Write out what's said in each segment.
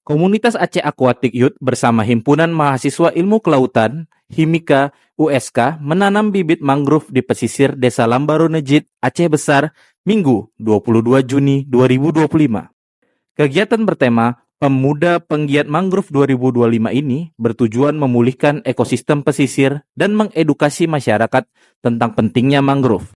Komunitas Aceh Aquatic Youth bersama Himpunan Mahasiswa Ilmu Kelautan, Himika, USK menanam bibit mangrove di pesisir Desa Lambaro Nejit, Aceh Besar, Minggu 22 Juni 2025. Kegiatan bertema Pemuda Penggiat Mangrove 2025 ini bertujuan memulihkan ekosistem pesisir dan mengedukasi masyarakat tentang pentingnya mangrove.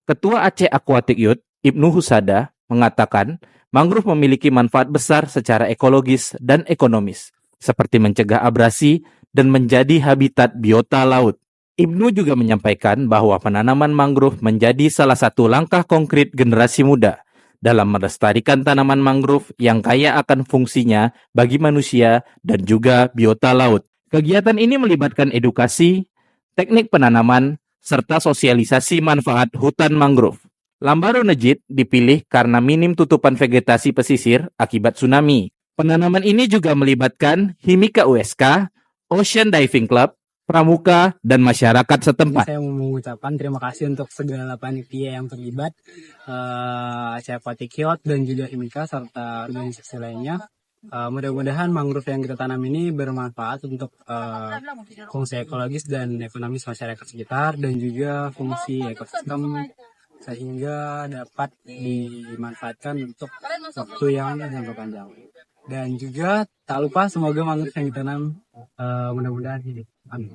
Ketua Aceh Aquatic Youth, Ibnu Husada, mengatakan mangrove memiliki manfaat besar secara ekologis dan ekonomis, seperti mencegah abrasi dan menjadi habitat biota laut. Ibnu juga menyampaikan bahwa penanaman mangrove menjadi salah satu langkah konkret generasi muda dalam melestarikan tanaman mangrove yang kaya akan fungsinya bagi manusia dan juga biota laut. Kegiatan ini melibatkan edukasi, teknik penanaman, serta sosialisasi manfaat hutan mangrove. Lambaro Nejit dipilih karena minim tutupan vegetasi pesisir akibat tsunami. Penanaman ini juga melibatkan Himika USK, Ocean Diving Club, pramuka, dan masyarakat setempat. Saya mau mengucapkan terima kasih untuk segala panitia yang terlibat, Aceh Aquatic Youth dan juga Himika serta organisasi lainnya. Mudah-mudahan mangrove yang kita tanam ini bermanfaat untuk fungsi ekologis dan ekonomis masyarakat sekitar dan juga fungsi ekosistem sehingga dapat dimanfaatkan untuk waktu yang jangka panjang. Dan juga tak lupa semoga mangrove yang ditanam mudah-mudahan hidup. Amin.